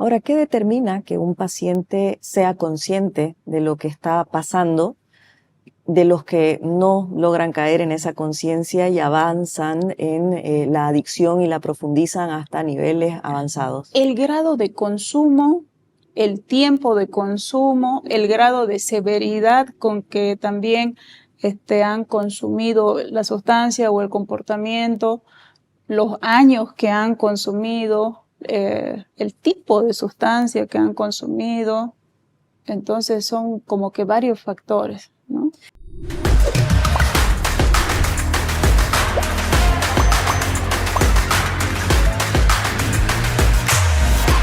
Ahora, ¿qué determina que un paciente sea consciente de lo que está pasando, de los que no logran caer en esa conciencia y avanzan en la adicción y la profundizan hasta niveles avanzados? El grado de consumo, el tiempo de consumo, el grado de severidad con que también han consumido la sustancia o el comportamiento, los años que han consumido, el tipo de sustancia que han consumido. Entonces son como que varios factores, ¿no?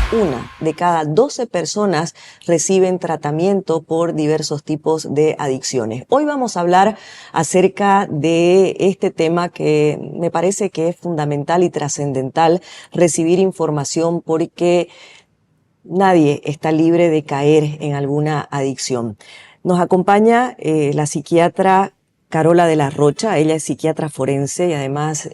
Una de cada 12 personas reciben tratamiento por diversos tipos de adicciones. Hoy vamos a hablar acerca de este tema que me parece que es fundamental y trascendental recibir información porque nadie está libre de caer en alguna adicción. Nos acompaña la psiquiatra Carola de la Rocha. Ella es psiquiatra forense y además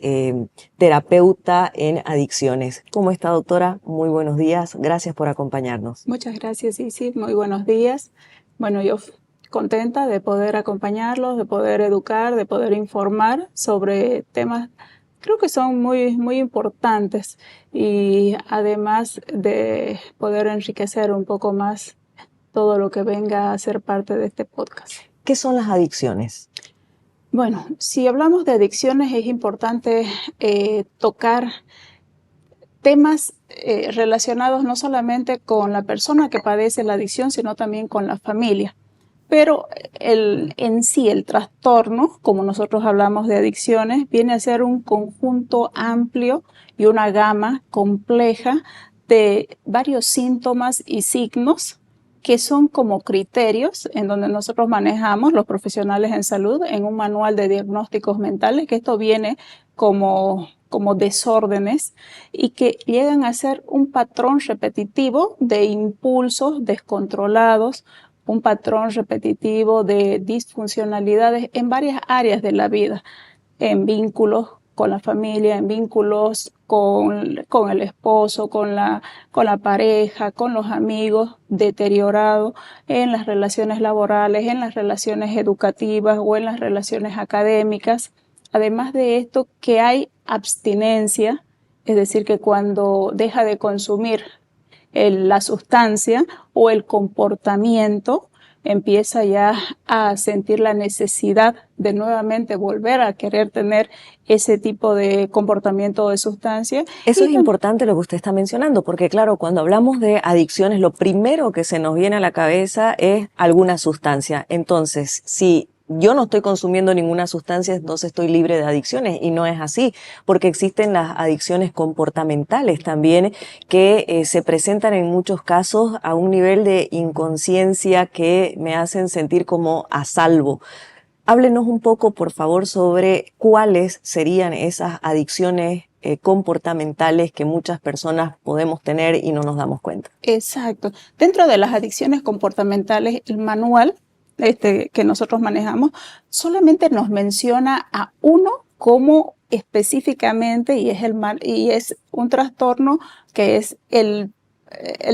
terapeuta en adicciones. ¿Cómo está, doctora? Muy buenos días. Gracias por acompañarnos. Muchas gracias, Isi. Muy buenos días. Bueno, yo contenta de poder acompañarlos, de poder educar, de poder informar sobre temas creo que son muy importantes y además de poder enriquecer un poco más todo lo que venga a ser parte de este podcast. ¿Qué son las adicciones? Bueno, si hablamos de adicciones es importante tocar temas relacionados no solamente con la persona que padece la adicción, sino también con la familia. Pero en sí, el trastorno, como nosotros hablamos de adicciones, viene a ser un conjunto amplio y una gama compleja de varios síntomas y signos que son como criterios en donde nosotros manejamos los profesionales en salud en un manual de diagnósticos mentales, que esto viene como desórdenes y que llegan a ser un patrón repetitivo de impulsos descontrolados, un patrón repetitivo de disfuncionalidades en varias áreas de la vida, en vínculos con la familia, en vínculos con el esposo, con la pareja, con los amigos, deteriorado en las relaciones laborales, en las relaciones educativas o en las relaciones académicas. Además de esto, que hay abstinencia, es decir, que cuando deja de consumir la sustancia o el comportamiento, empieza ya a sentir la necesidad de nuevamente volver a querer tener ese tipo de comportamiento de sustancia. Eso es importante lo que usted está mencionando, porque claro, cuando hablamos de adicciones, lo primero que se nos viene a la cabeza es alguna sustancia. Entonces, si yo no estoy consumiendo ninguna sustancia, entonces estoy libre de adicciones, y no es así, porque existen las adicciones comportamentales también que se presentan en muchos casos a un nivel de inconsciencia que me hacen sentir como a salvo. Háblenos un poco, por favor, sobre cuáles serían esas adicciones comportamentales que muchas personas podemos tener y no nos damos cuenta. Exacto. Dentro de las adicciones comportamentales, el manual que nosotros manejamos solamente nos menciona a uno como específicamente y es un trastorno que es el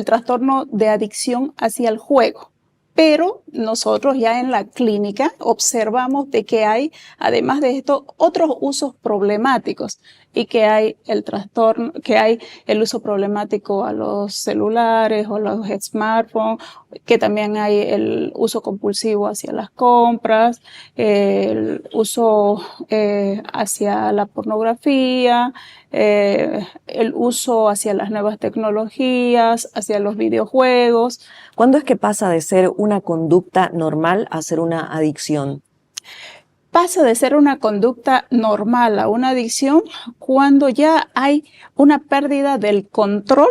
trastorno de adicción hacia el juego. Pero nosotros ya en la clínica observamos de que hay, además de esto, otros usos problemáticos y que hay el trastorno, que hay el uso problemático a los celulares o los smartphones, que también hay el uso compulsivo hacia las compras, el uso hacia la pornografía, el uso hacia las nuevas tecnologías, hacia los videojuegos. ¿Cuándo es que pasa de ser una conducta normal a ser una adicción? Pasa de ser una conducta normal a una adicción cuando ya hay una pérdida del control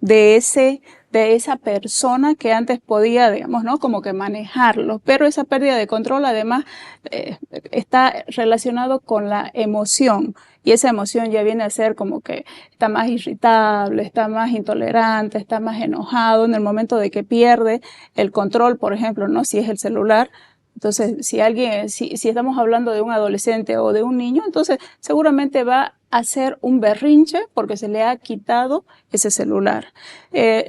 de esa persona que antes podía, digamos, ¿no? Como que manejarlo. Pero esa pérdida de control además está relacionado con la emoción. Y esa emoción ya viene a ser como que está más irritable, está más intolerante, está más enojado en el momento de que pierde el control, por ejemplo, ¿no? Si es el celular. Entonces, si estamos hablando de un adolescente o de un niño, entonces seguramente va hacer un berrinche porque se le ha quitado ese celular.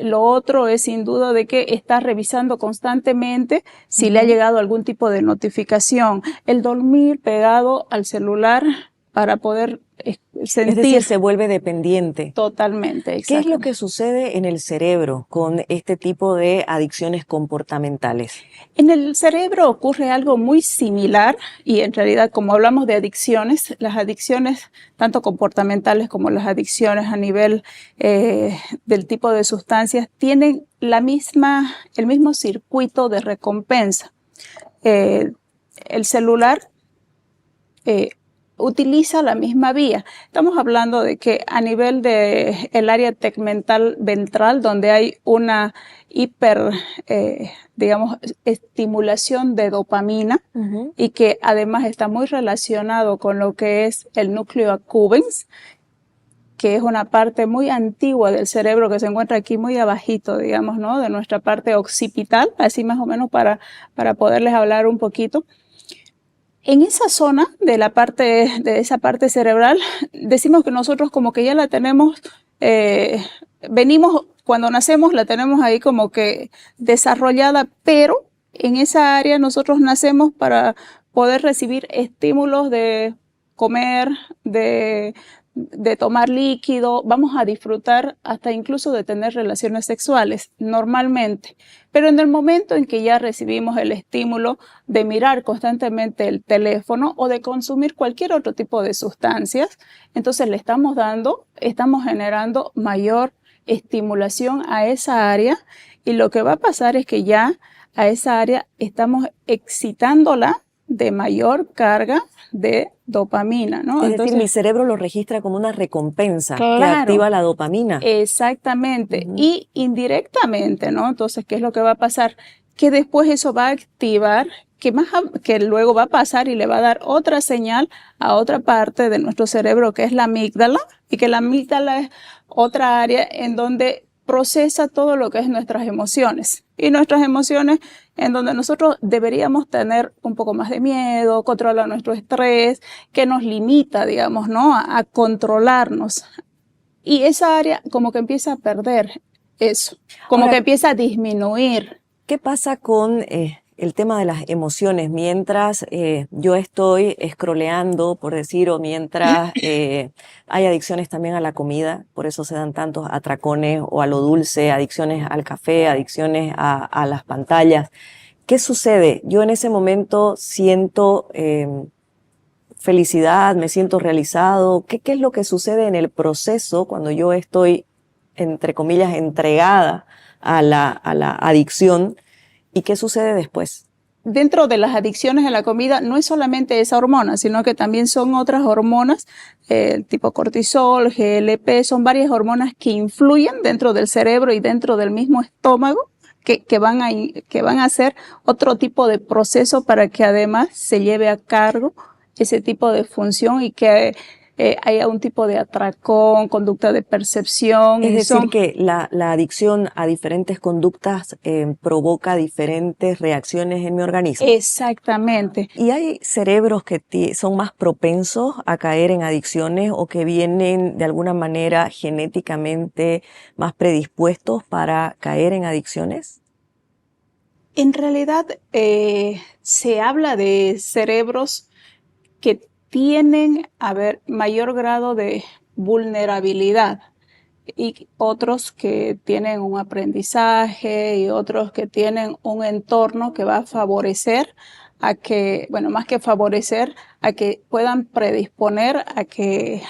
Lo otro es sin duda de que está revisando constantemente si le ha llegado algún tipo de notificación. El dormir pegado al celular para poder sentir. Es decir, se vuelve dependiente. Totalmente. ¿Qué es lo que sucede en el cerebro con este tipo de adicciones comportamentales? En el cerebro ocurre algo muy similar y en realidad como hablamos de adicciones, las adicciones tanto comportamentales como las adicciones a nivel del tipo de sustancias tienen el mismo circuito de recompensa. El celular utiliza la misma vía. Estamos hablando de que a nivel de el área tegmental ventral, donde hay una digamos, estimulación de dopamina y que además está muy relacionado con lo que es el núcleo accumbens, que es una parte muy antigua del cerebro que se encuentra aquí muy abajito, digamos, ¿no? De nuestra parte occipital, así más o menos para poderles hablar un poquito. En esa zona de esa parte cerebral, decimos que nosotros como que ya la tenemos, cuando nacemos la tenemos ahí como que desarrollada, pero en esa área nosotros nacemos para poder recibir estímulos de comer, de tomar líquido, vamos a disfrutar hasta incluso de tener relaciones sexuales normalmente. Pero en el momento en que ya recibimos el estímulo de mirar constantemente el teléfono o de consumir cualquier otro tipo de sustancias, entonces estamos generando mayor estimulación a esa área y lo que va a pasar es que ya a esa área estamos excitándola de mayor carga de dopamina, ¿no? Es decir, mi cerebro lo registra como una recompensa que claro, activa la dopamina. Exactamente. Y indirectamente, ¿no? Entonces, ¿qué es lo que va a pasar? Que después eso va a activar, que luego va a pasar y le va a dar otra señal a otra parte de nuestro cerebro que es la amígdala, y que la amígdala es otra área en donde procesa todo lo que es nuestras emociones. Y nuestras emociones en donde nosotros deberíamos tener un poco más de miedo, controlar nuestro estrés, que nos limita, digamos, ¿no? A controlarnos. Y esa área como que empieza a perder eso, como Ahora, que empieza a disminuir. ¿qué pasa con el tema de las emociones? Mientras yo estoy scrolleando, por decir, o mientras hay adicciones también a la comida, por eso se dan tantos atracones o a lo dulce, adicciones al café, adicciones a las pantallas. ¿Qué sucede? Yo en ese momento siento felicidad, me siento realizado. ¿Qué es lo que sucede en el proceso cuando yo estoy, entre comillas, entregada a la adicción? ¿Y qué sucede después? Dentro de las adicciones a la comida no es solamente esa hormona, sino que también son otras hormonas, tipo cortisol, GLP, son varias hormonas que influyen dentro del cerebro y dentro del mismo estómago, que van a hacer otro tipo de proceso para que además se lleve a cargo ese tipo de función y que haya un tipo de atracón, conducta de percepción. Es decir, que la adicción a diferentes conductas provoca diferentes reacciones en mi organismo. Exactamente. ¿Y hay cerebros que son más propensos a caer en adicciones o que vienen de alguna manera genéticamente más predispuestos para caer en adicciones? En realidad se habla de cerebros que tienen mayor grado de vulnerabilidad y otros que tienen un aprendizaje y otros que tienen un entorno que va a favorecer a que, bueno, más que favorecer, a que puedan predisponer a que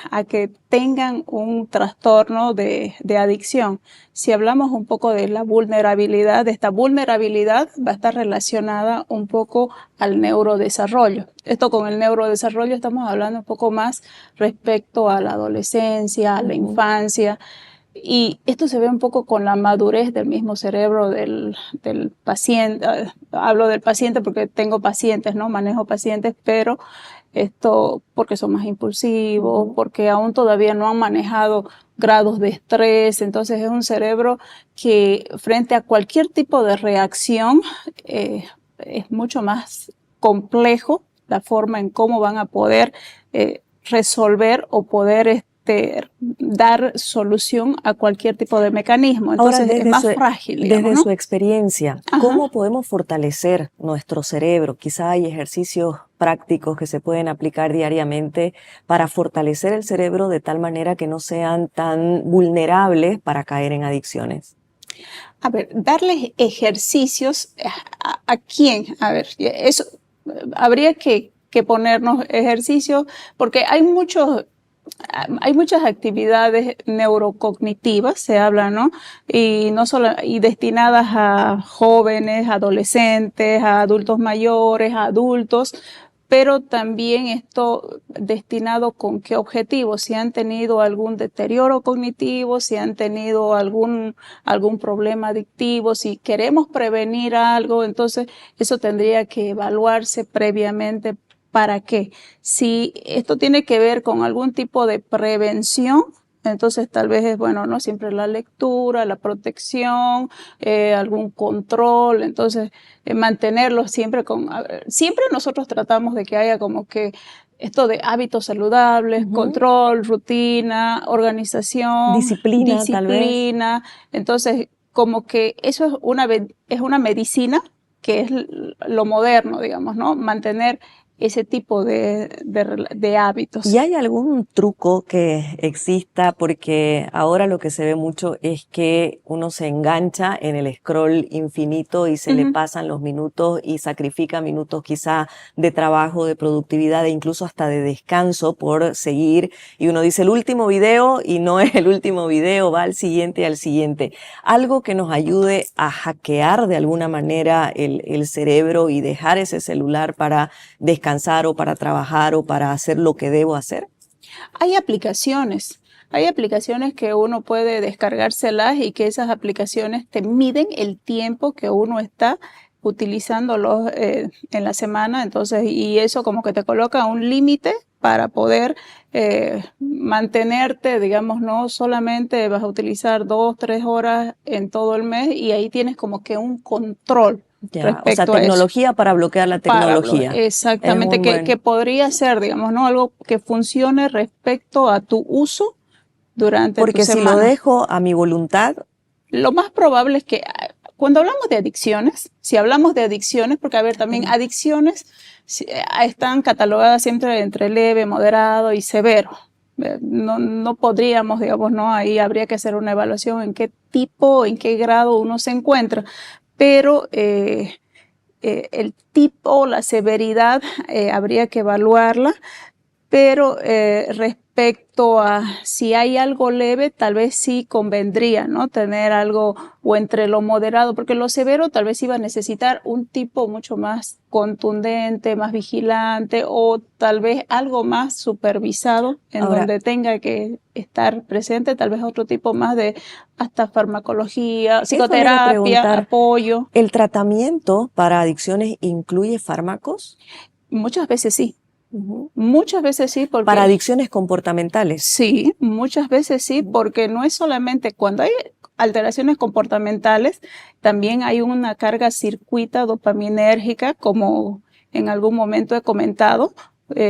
tengan un trastorno de adicción. Si hablamos un poco de la vulnerabilidad, esta vulnerabilidad va a estar relacionada un poco al neurodesarrollo. Esto con el neurodesarrollo estamos hablando un poco más respecto a la adolescencia, a la infancia. Y esto se ve un poco con la madurez del mismo cerebro del paciente. Hablo del paciente porque tengo pacientes, ¿no? Manejo pacientes, pero esto porque son más impulsivos, porque aún todavía no han manejado grados de estrés. Entonces es un cerebro que frente a cualquier tipo de reacción es mucho más complejo la forma en cómo van a poder resolver o poder dar solución a cualquier tipo de mecanismo. Entonces Ahora, es más frágil, digamos, desde ¿no? su experiencia, ¿cómo podemos fortalecer nuestro cerebro? Quizá hay ejercicios prácticos que se pueden aplicar diariamente para fortalecer el cerebro de tal manera que no sean tan vulnerables para caer en adicciones. A ver, darles ejercicios a quién. A ver, eso habría que ponernos ejercicios porque hay muchas actividades neurocognitivas, se habla, ¿no? Y no solo, y destinadas a jóvenes, adolescentes, a adultos mayores, a adultos, pero también esto destinado con qué objetivo, si han tenido algún deterioro cognitivo, si han tenido algún problema adictivo, si queremos prevenir algo, entonces eso tendría que evaluarse previamente. ¿Para qué? Si esto tiene que ver con algún tipo de prevención, entonces tal vez es bueno, ¿no? Siempre la lectura, la protección, algún control, entonces mantenerlo siempre siempre nosotros tratamos de que haya como que esto de hábitos saludables, control, rutina, organización, Disciplina, tal vez. Entonces como que eso es una medicina que es lo moderno, digamos, ¿no? Mantener ese tipo de hábitos. ¿Y hay algún truco que exista? Porque ahora lo que se ve mucho es que uno se engancha en el scroll infinito y se le pasan los minutos y sacrifica minutos quizá de trabajo, de productividad e incluso hasta de descanso por seguir. Y uno dice el último video y no es el último video, va al siguiente y al siguiente. Algo que nos ayude a hackear de alguna manera el cerebro y dejar ese celular para descansar o para trabajar o para hacer lo que debo hacer. Hay aplicaciones que uno puede descargárselas y que esas aplicaciones te miden el tiempo que uno está utilizándolos en la semana, entonces, y eso como que te coloca un límite para poder mantenerte, digamos, no solamente vas a utilizar 2, 3 horas en todo el mes y ahí tienes como que un control. Ya, o sea, tecnología para bloquear la tecnología. Exactamente, que podría ser, digamos, ¿no? Algo que funcione respecto a tu uso durante Porque tu semana. si lo dejo a mi voluntad. Lo más probable es que cuando hablamos de adicciones, si hablamos de adicciones, porque a ver, también adicciones están catalogadas siempre entre leve, moderado y severo. No podríamos, digamos, ¿no? Ahí habría que hacer una evaluación en qué tipo, en qué grado uno se encuentra. Pero el tipo, la severidad, habría que evaluarla, pero respecto a si hay algo leve, tal vez sí convendría, ¿no? Tener algo o entre lo moderado, porque lo severo tal vez iba a necesitar un tipo mucho más contundente, más vigilante o tal vez algo más supervisado en donde tenga que estar presente, tal vez otro tipo más de hasta farmacología, psicoterapia, apoyo. ¿El tratamiento para adicciones incluye fármacos? Muchas veces sí. Muchas veces sí, porque... ¿Para adicciones comportamentales? Sí, muchas veces sí, porque no es solamente cuando hay alteraciones comportamentales, también hay una carga circuita dopaminérgica, como en algún momento he comentado,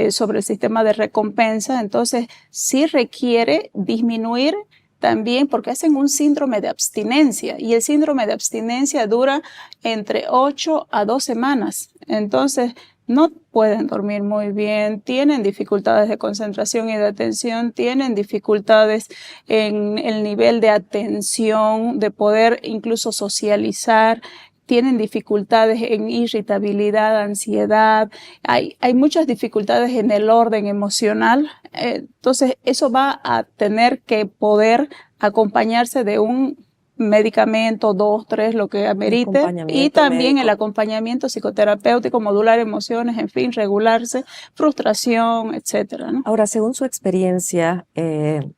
sobre el sistema de recompensa. Entonces, sí requiere disminuir también porque hacen un síndrome de abstinencia y el síndrome de abstinencia dura entre 8 a 2 semanas. Entonces, no pueden dormir muy bien, tienen dificultades de concentración y de atención, tienen dificultades en el nivel de atención, de poder incluso socializar, tienen dificultades en irritabilidad, ansiedad, hay muchas dificultades en el orden emocional. Entonces, eso va a tener que poder acompañarse de un medicamento, 2, 3, lo que amerite, y también médico. El acompañamiento psicoterapéutico, modular emociones, en fin, regularse, frustración, etcétera, ¿no? Ahora, según su experiencia,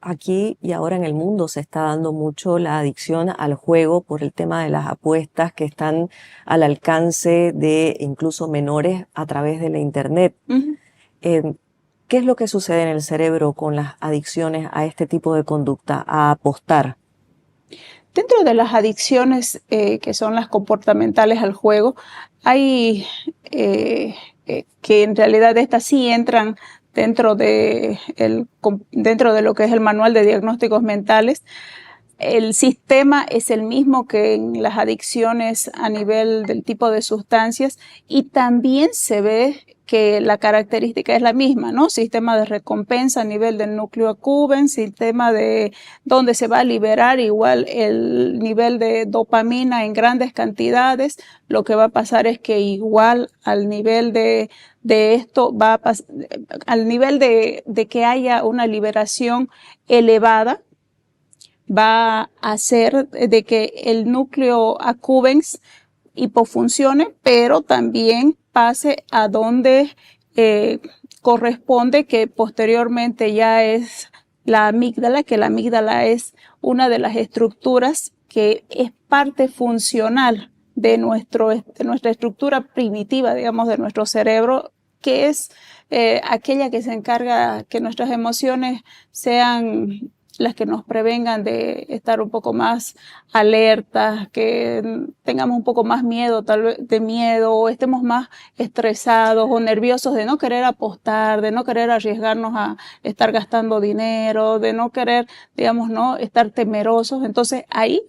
aquí y ahora en el mundo se está dando mucho la adicción al juego por el tema de las apuestas que están al alcance de incluso menores a través de la internet. ¿Qué es lo que sucede en el cerebro con las adicciones a este tipo de conducta, a apostar? Dentro de las adicciones que son las comportamentales al juego, hay que en realidad estas sí entran dentro de lo que es el manual de diagnósticos mentales. El sistema es el mismo que en las adicciones a nivel del tipo de sustancias y también se ve que la característica es la misma, ¿no? Sistema de recompensa a nivel del núcleo accumbens, sistema de donde se va a liberar igual el nivel de dopamina en grandes cantidades. Lo que va a pasar es que igual al nivel de esto va a al nivel de que haya una liberación elevada, va a hacer de que el núcleo accumbens hipofuncione, pero también pase a donde corresponde, que posteriormente ya es la amígdala, que la amígdala es una de las estructuras que es parte funcional de nuestra estructura primitiva, digamos, de nuestro cerebro, que es aquella que se encarga que nuestras emociones sean las que nos prevengan de estar un poco más alertas, que tengamos un poco más miedo, tal vez de miedo, o estemos más estresados o nerviosos de no querer apostar, de no querer arriesgarnos a estar gastando dinero, de no querer, digamos, no estar temerosos. Entonces ahí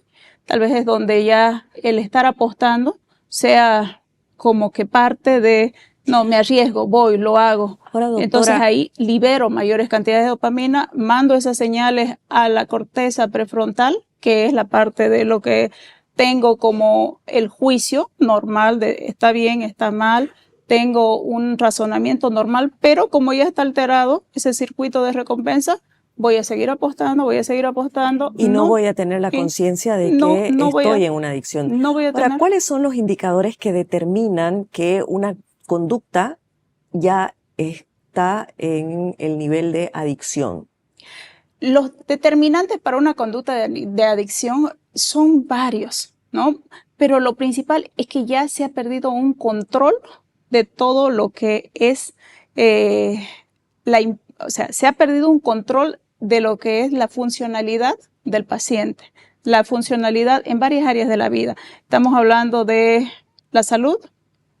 tal vez es donde ya el estar apostando sea como que parte de no, me arriesgo, voy, lo hago. Ahora, doctora, entonces ahí libero mayores cantidades de dopamina, mando esas señales a la corteza prefrontal, que es la parte de lo que tengo como el juicio normal de está bien, está mal, tengo un razonamiento normal, pero como ya está alterado ese circuito de recompensa, voy a seguir apostando. Y no voy a tener la conciencia de que estoy en una adicción. No voy a Ahora, ¿cuáles son los indicadores que determinan que una conducta ya está en el nivel de adicción? Los determinantes para una conducta de adicción son varios, ¿no? Pero lo principal es que ya se ha perdido un control de todo lo que es o sea, se ha perdido un control de lo que es la funcionalidad del paciente, la funcionalidad en varias áreas de la vida. Estamos hablando de la salud,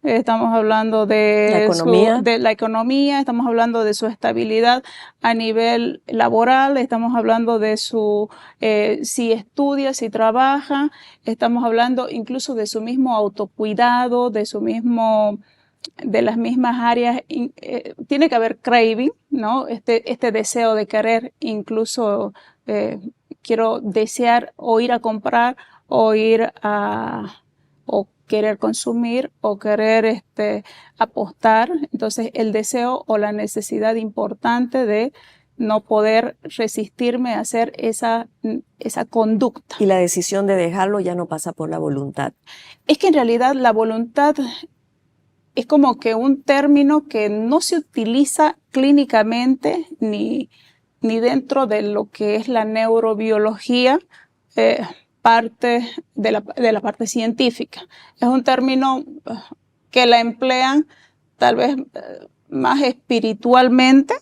estamos hablando de la economía, estamos hablando de su estabilidad a nivel laboral, estamos hablando de su, si estudia, si trabaja, estamos hablando incluso de su mismo autocuidado, de las mismas áreas. Tiene que haber craving, ¿no? Este deseo de querer, incluso quiero desear o ir a comprar o ir o querer consumir o querer apostar. Entonces el deseo o la necesidad importante de no poder resistirme a hacer esa conducta. Y la decisión de dejarlo ya no pasa por la voluntad. Es que en realidad la voluntad es como que un término que no se utiliza clínicamente ni dentro de lo que es la neurobiología, parte de la parte científica. Es un término que la emplean tal vez más espiritualmente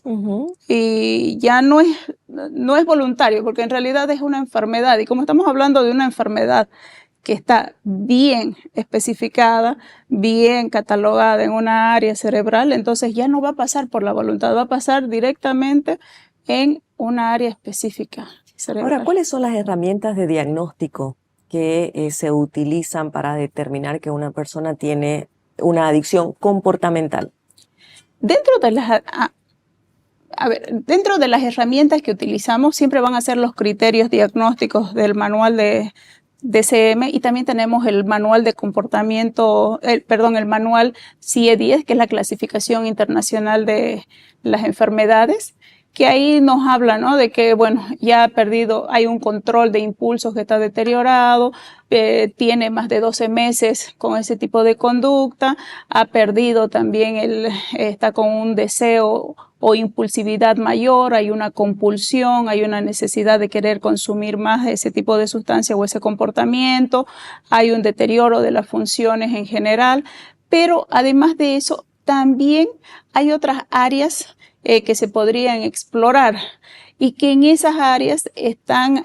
y ya no es voluntario, porque en realidad es una enfermedad. Y como estamos hablando de una enfermedad que está bien especificada, bien catalogada en una área cerebral, entonces ya no va a pasar por la voluntad, va a pasar directamente en una área específica cerebral. Ahora, ¿cuáles son las herramientas de diagnóstico que se utilizan para determinar que una persona tiene una adicción comportamental? Dentro de las herramientas que utilizamos siempre van a ser los criterios diagnósticos del manual de DCM, y también tenemos el manual de comportamiento, el manual CIE-10, que es la clasificación internacional de las enfermedades, que ahí nos habla, ¿no? De que, bueno, ya ha perdido, hay un control de impulsos que está deteriorado, tiene más de 12 meses con ese tipo de conducta, ha perdido también, está con un deseo o impulsividad mayor, hay una compulsión, hay una necesidad de querer consumir más de ese tipo de sustancia o ese comportamiento, hay un deterioro de las funciones en general, pero además de eso, también hay otras áreas que se podrían explorar y que en esas áreas están,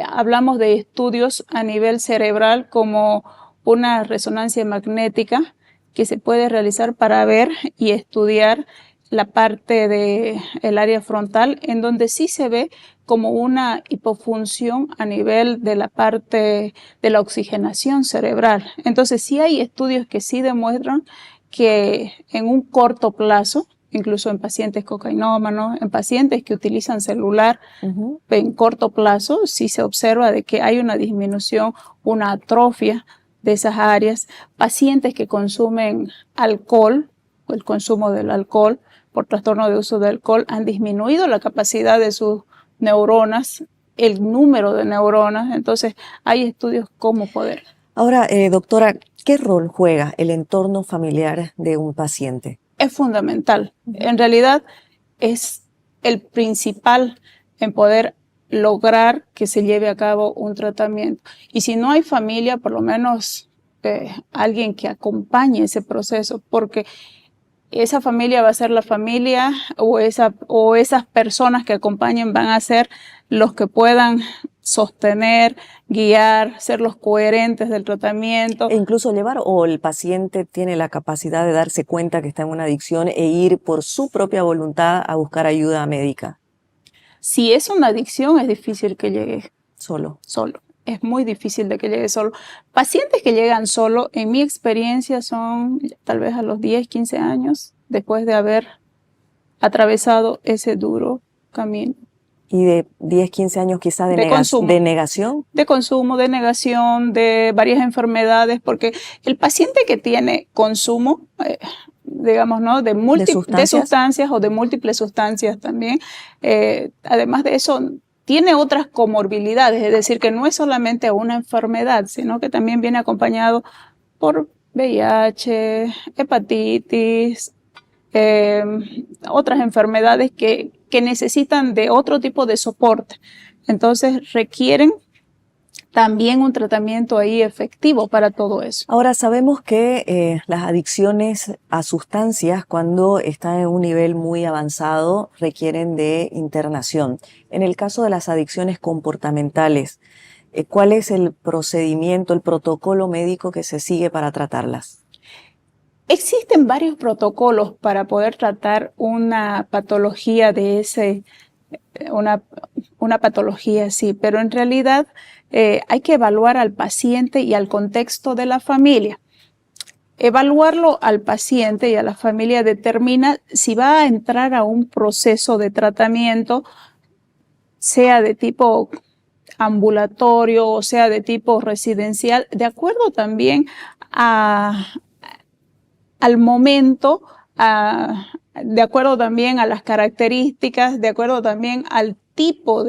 hablamos de estudios a nivel cerebral como una resonancia magnética que se puede realizar para ver y estudiar la parte del área frontal, en donde sí se ve como una hipofunción a nivel de la parte de la oxigenación cerebral. Entonces sí hay estudios que sí demuestran que en un corto plazo, incluso en pacientes cocainómanos, en pacientes que utilizan celular, en corto plazo sí se observa de que hay una disminución, una atrofia de esas áreas. Pacientes que consumen alcohol, el consumo del alcohol por trastorno de uso de alcohol, han disminuido la capacidad de sus neuronas, el número de neuronas. Entonces hay estudios cómo poder. Ahora, doctora, ¿qué rol juega el entorno familiar de un paciente? Es fundamental. En realidad es el principal en poder lograr que se lleve a cabo un tratamiento. Y si no hay familia, por lo menos alguien que acompañe ese proceso, porque esa familia va a ser la familia o esas personas que acompañen van a ser los que puedan sostener, guiar, ser los coherentes del tratamiento. E incluso llevar, o el paciente tiene la capacidad de darse cuenta que está en una adicción e ir por su propia voluntad a buscar ayuda médica. Si es una adicción, es difícil que llegue Solo. Es muy difícil de que llegue solo. Pacientes que llegan solo, en mi experiencia, son tal vez a los 10, 15 años, después de haber atravesado ese duro camino. Y de 10, 15 años quizá de consumo. De negación. De consumo, de negación, de varias enfermedades, porque el paciente que tiene consumo, digamos, ¿no? de sustancias o de múltiples sustancias también, además de eso, tiene otras comorbilidades, es decir, que no es solamente una enfermedad, sino que también viene acompañado por VIH, hepatitis, otras enfermedades que necesitan de otro tipo de soporte. Entonces requieren también un tratamiento ahí efectivo para todo eso. Ahora sabemos que las adicciones a sustancias, cuando están en un nivel muy avanzado, requieren de internación. En el caso de las adicciones comportamentales, ¿cuál es el procedimiento, el protocolo médico que se sigue para tratarlas? Existen varios protocolos para poder tratar una patología de una patología así, pero en realidad hay que evaluar al paciente y al contexto de la familia. Evaluarlo al paciente y a la familia determina si va a entrar a un proceso de tratamiento, sea de tipo ambulatorio o sea de tipo residencial, de acuerdo también al momento, de acuerdo también a las características, de acuerdo también al tipo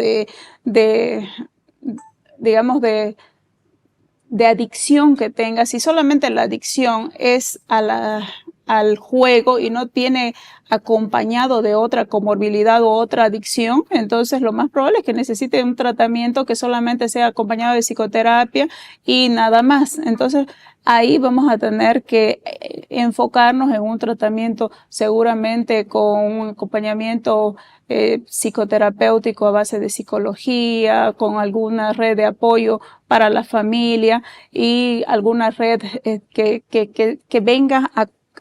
digamos, de adicción que tenga. Si solamente la adicción es al juego y no tiene acompañado de otra comorbilidad o otra adicción, entonces lo más probable es que necesite un tratamiento que solamente sea acompañado de psicoterapia y nada más. Entonces ahí vamos a tener que enfocarnos en un tratamiento seguramente con un acompañamiento psicoterapéutico a base de psicología, con alguna red de apoyo para la familia y alguna red que venga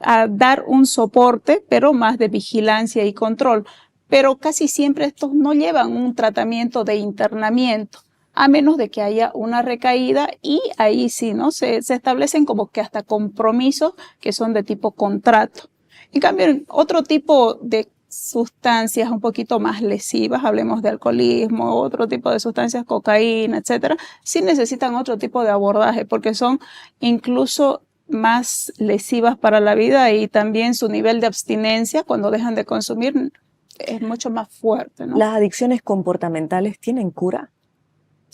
a dar un soporte, pero más de vigilancia y control. Pero casi siempre estos no llevan un tratamiento de internamiento, a menos de que haya una recaída y ahí sí, ¿no? Se establecen como que hasta compromisos que son de tipo contrato. En cambio, otro tipo de sustancias un poquito más lesivas, hablemos de alcoholismo, otro tipo de sustancias, cocaína, etcétera, sí necesitan otro tipo de abordaje porque son incluso más lesivas para la vida y también su nivel de abstinencia cuando dejan de consumir es mucho más fuerte, ¿no? ¿Las adicciones comportamentales tienen cura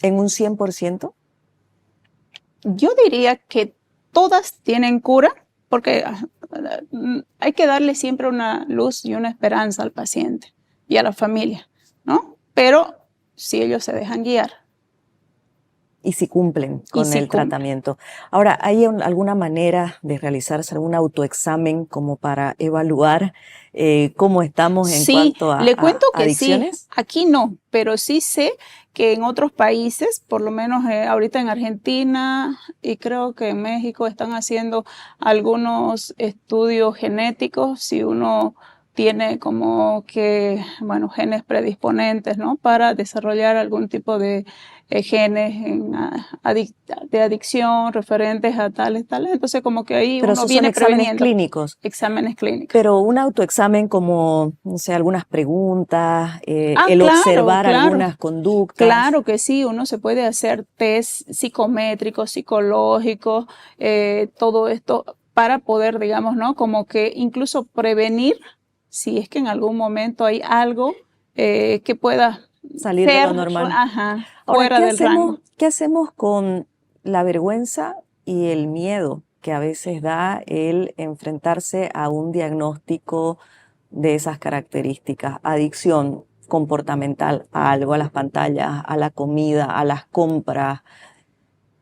en un 100%? Yo diría que todas tienen cura porque hay que darle siempre una luz y una esperanza al paciente y a la familia, ¿no? Pero si ellos se dejan guiar. Y si cumplen con el tratamiento. Ahora, ¿hay alguna manera de realizarse algún autoexamen como para evaluar cómo estamos en cuanto a le cuento que adicciones? Sí, aquí no, pero sí sé que en otros países, por lo menos ahorita en Argentina y creo que en México están haciendo algunos estudios genéticos. Si uno tiene como que, bueno, genes predisponentes, ¿no? Para desarrollar algún tipo de genes de adicción referentes a tales. Entonces, como que ahí Pero uno esos son viene exámenes previniendo. clínicos. Exámenes clínicos. Pero un autoexamen como, no sé, algunas preguntas, el Claro, observar claro. algunas conductas. Claro que sí, uno se puede hacer test psicométricos, psicológicos, todo esto para poder, digamos, ¿no? Como que incluso prevenir si es que en algún momento hay algo que pueda Salir de ser lo normal. Ahora, Ahora, fuera del rango. ¿qué hacemos con la vergüenza y el miedo que a veces da el enfrentarse a un diagnóstico de esas características? Adicción comportamental a algo, a las pantallas, a la comida, a las compras,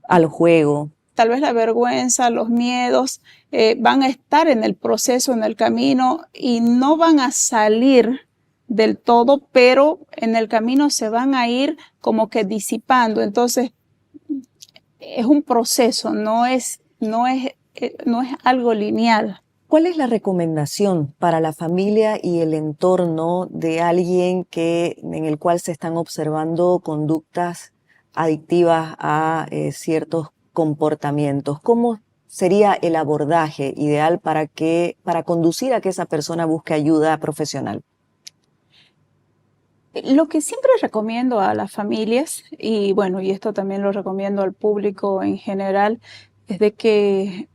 al juego. Tal vez la vergüenza, los miedos van a estar en el proceso, en el camino y no van a salir del todo, pero en el camino se van a ir como que disipando. Entonces, es un proceso, no es algo lineal. ¿Cuál es la recomendación para la familia y el entorno de alguien en el cual se están observando conductas adictivas a ciertos comportamientos? ¿Cómo sería el abordaje ideal para conducir a que esa persona busque ayuda profesional? Lo que siempre recomiendo a las familias, y bueno, y esto también lo recomiendo al público en general, es de que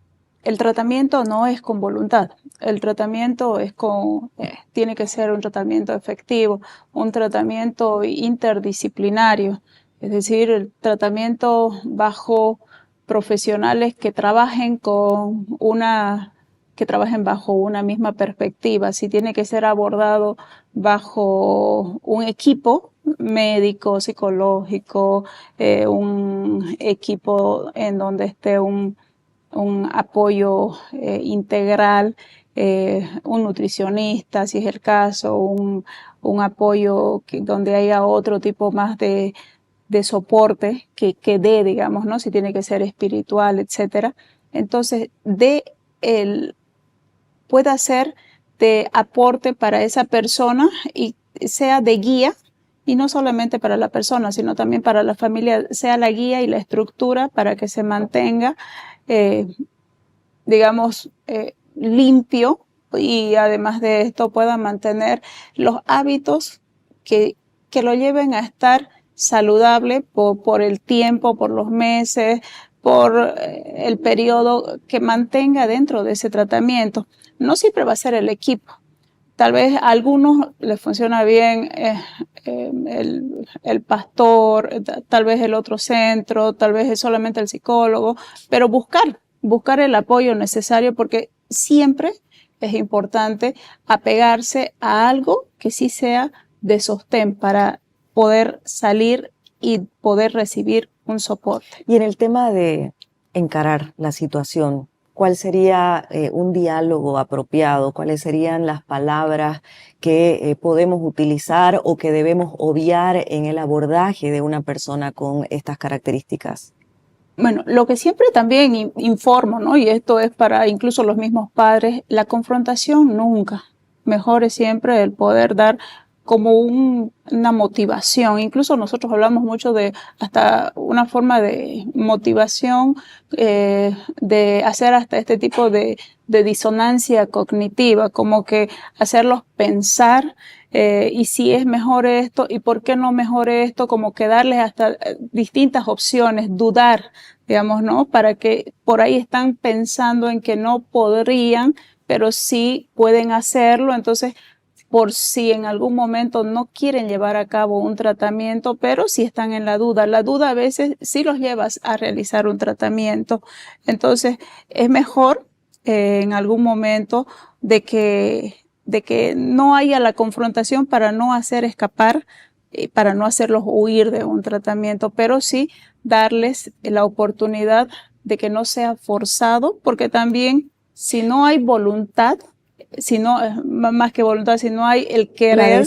el tratamiento no es con voluntad. El tratamiento tiene que ser un tratamiento efectivo, un tratamiento interdisciplinario, es decir, el tratamiento bajo profesionales que trabajen que trabajen bajo una misma perspectiva. Si tiene que ser abordado bajo un equipo médico, psicológico, un equipo en donde esté un apoyo integral, un nutricionista, si es el caso, un apoyo donde haya otro tipo más de soporte que dé, digamos, ¿no? Si tiene que ser espiritual, etcétera. Entonces, pueda ser de aporte para esa persona y sea de guía, y no solamente para la persona, sino también para la familia, sea la guía y la estructura para que se mantenga, digamos, limpio, y además de esto pueda mantener los hábitos que lo lleven a estar saludable por el tiempo, por los meses, por el periodo que mantenga dentro de ese tratamiento. No siempre va a ser el equipo. Tal vez a algunos les funciona bien el pastor, tal vez el otro centro, tal vez es solamente el psicólogo, pero buscar el apoyo necesario, porque siempre es importante apegarse a algo que sí sea de sostén para poder salir y poder recibir un soporte. Y en el tema de encarar la situación, ¿cuál sería un diálogo apropiado? ¿Cuáles serían las palabras que podemos utilizar o que debemos obviar en el abordaje de una persona con estas características? Bueno, lo que siempre también informo, ¿no? Y esto es para incluso los mismos padres, la confrontación nunca. Mejor es siempre el poder dar como una motivación. Incluso nosotros hablamos mucho de hasta una forma de motivación, de hacer hasta este tipo de disonancia cognitiva, como que hacerlos pensar, y si es mejor esto, y por qué no mejor esto, como que darles hasta distintas opciones, dudar, digamos, ¿no? Para que por ahí están pensando en que no podrían, pero sí pueden hacerlo. Entonces, por si en algún momento no quieren llevar a cabo un tratamiento, pero si están en la duda a veces sí los llevas a realizar un tratamiento. Entonces, es mejor en algún momento de que no haya la confrontación para no hacer escapar, para no hacerlos huir de un tratamiento, pero sí darles la oportunidad de que no sea forzado, porque también si no hay voluntad, si no, más que voluntad, si no hay el querer,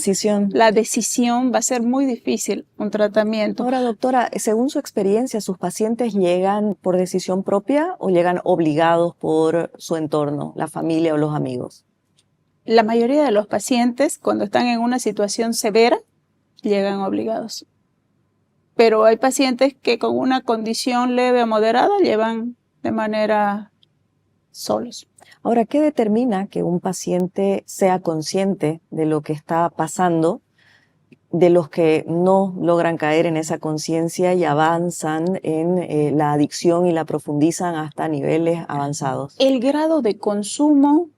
la decisión, va a ser muy difícil un tratamiento. Ahora, doctora, según su experiencia, ¿sus pacientes llegan por decisión propia o llegan obligados por su entorno, la familia o los amigos? la mayoría de los pacientes, cuando están en una situación severa, llegan obligados. Pero hay pacientes que con una condición leve o moderada llevan de manera solos. Ahora, ¿qué determina que un paciente sea consciente de lo que está pasando, de los que no logran caer en esa conciencia y avanzan en la adicción y la profundizan hasta niveles avanzados? El grado de consumo,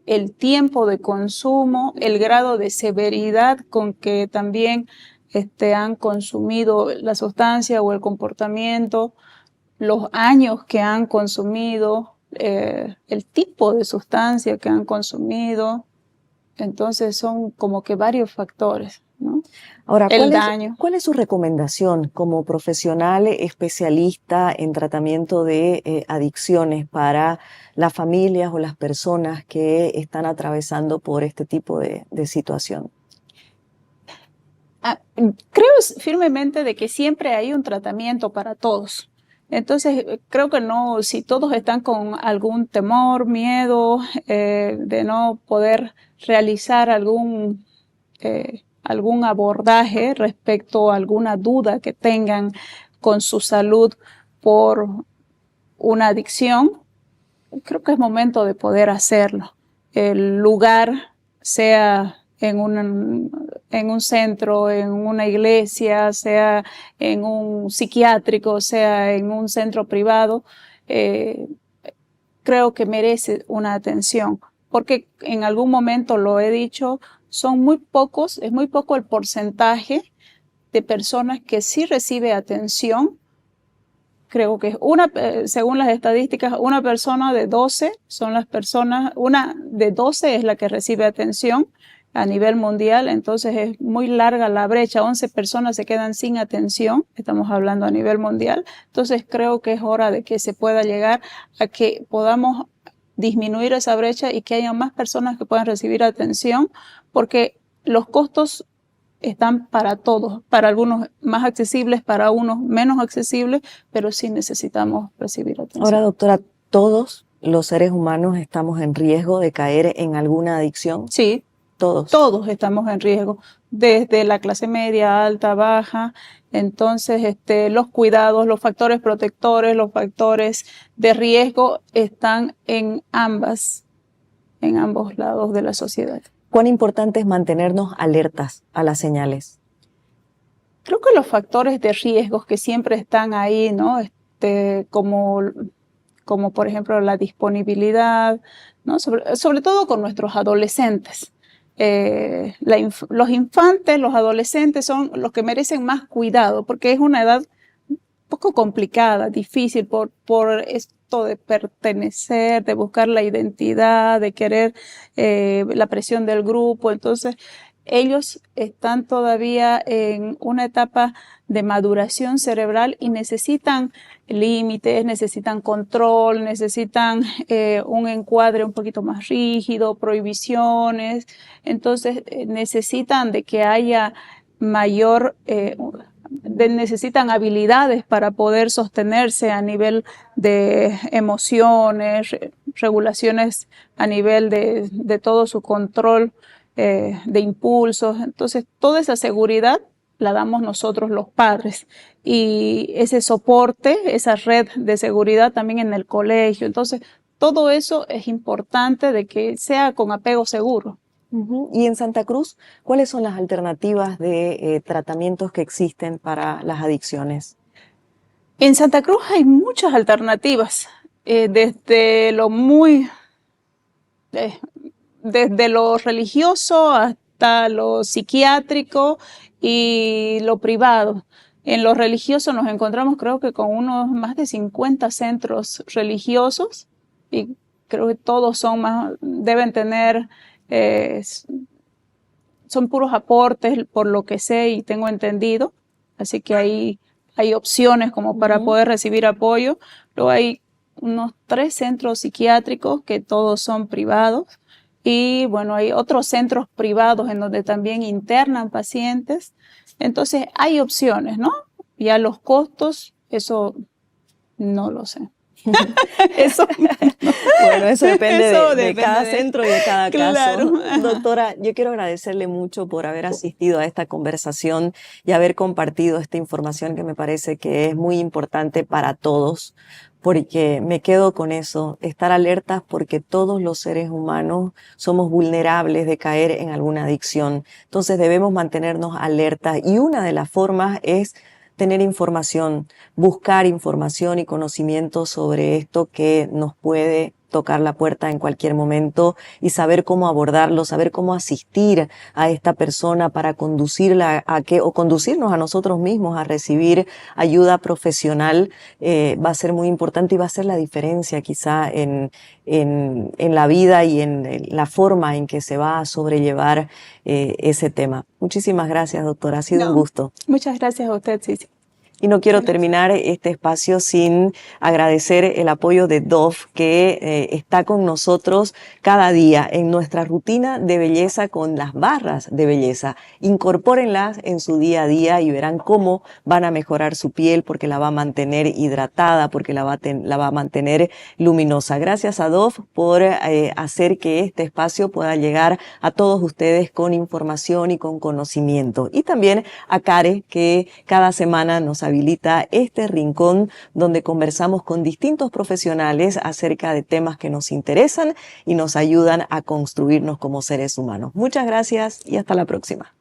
el tiempo de consumo, el grado de severidad con que también han consumido la sustancia o el comportamiento, los años que han consumido, el tipo de sustancia que han consumido. Entonces son como que varios factores, ¿no? Ahora, El daño. ¿cuál es su recomendación como profesional especialista en tratamiento de adicciones para las familias o las personas que están atravesando por este tipo de situación? Creo firmemente de que siempre hay un tratamiento para todos. Entonces, creo que no, si todos están con algún temor, miedo de no poder realizar algún abordaje respecto a alguna duda que tengan con su salud por una adicción, creo que es momento de poder hacerlo. El lugar sea en un centro, en una iglesia, sea en un psiquiátrico, sea en un centro privado, creo que merece una atención, porque en algún momento lo he dicho, es muy poco el porcentaje de personas que sí recibe atención. Creo que según las estadísticas, una persona de 12 una de 12 es la que recibe atención a nivel mundial, entonces es muy larga la brecha, 11 personas se quedan sin atención, estamos hablando a nivel mundial, entonces creo que es hora de que se pueda llegar a que podamos disminuir esa brecha y que haya más personas que puedan recibir atención, porque los costos están para todos, para algunos más accesibles, para unos menos accesibles, pero sí necesitamos recibir atención. Ahora, doctora, ¿todos los seres humanos estamos en riesgo de caer en alguna adicción? Sí. Todos estamos en riesgo, desde la clase media, alta, baja. Entonces, los cuidados, los factores protectores, los factores de riesgo están en ambos lados de la sociedad. ¿Cuán importante es mantenernos alertas a las señales? Creo que los factores de riesgos que siempre están ahí, ¿no? Como por ejemplo la disponibilidad, ¿no? Sobre todo con nuestros adolescentes. Los infantes, los adolescentes son los que merecen más cuidado porque es una edad un poco complicada, difícil por esto de pertenecer, de buscar la identidad, de querer la presión del grupo. Entonces, ellos están todavía en una etapa de maduración cerebral y necesitan límites, necesitan control, necesitan un encuadre un poquito más rígido, prohibiciones. Entonces necesitan de que haya necesitan habilidades para poder sostenerse a nivel de emociones, regulaciones a nivel de todo su control de impulsos. Entonces toda esa seguridad la damos nosotros los padres y ese soporte, esa red de seguridad también en el colegio. Entonces todo eso es importante de que sea con apego seguro. Y en Santa Cruz, ¿cuáles son las alternativas de tratamientos que existen para las adicciones? En Santa Cruz hay muchas alternativas, desde lo religioso hasta lo psiquiátrico y lo privado. En lo religioso nos encontramos creo que con unos más de 50 centros religiosos y creo que todos deben tener, son puros aportes por lo que sé y tengo entendido, así que hay opciones como para poder recibir apoyo. Luego hay unos 3 centros psiquiátricos que todos son privados. Y bueno, hay otros centros privados en donde también internan pacientes. Entonces hay opciones, ¿no? Ya los costos, eso no lo sé. Eso, Bueno, eso depende Eso de depende cada de- centro y de cada Claro. caso. Doctora, yo quiero agradecerle mucho por haber asistido a esta conversación y haber compartido esta información que me parece que es muy importante para todos, porque me quedo con eso, estar alertas porque todos los seres humanos somos vulnerables de caer en alguna adicción. Entonces debemos mantenernos alertas y una de las formas es tener información, buscar información y conocimiento sobre esto que nos puede tocar la puerta en cualquier momento y saber cómo abordarlo, saber cómo asistir a esta persona para conducirla a que, o conducirnos a nosotros mismos a recibir ayuda profesional, va a ser muy importante y va a ser la diferencia quizá en la vida y en la forma en que se va a sobrellevar ese tema. Muchísimas gracias, doctora. Ha sido un No, gusto. muchas gracias a usted, Cici. Y no quiero terminar este espacio sin agradecer el apoyo de Dove, que está con nosotros cada día en nuestra rutina de belleza con las barras de belleza. Incorpórenlas en su día a día y verán cómo van a mejorar su piel, porque la va a mantener hidratada, porque la va a mantener luminosa. Gracias a Dove por hacer que este espacio pueda llegar a todos ustedes con información y con conocimiento. Y también a Care, que cada semana nos habilita este rincón donde conversamos con distintos profesionales acerca de temas que nos interesan y nos ayudan a construirnos como seres humanos. Muchas gracias y hasta la próxima.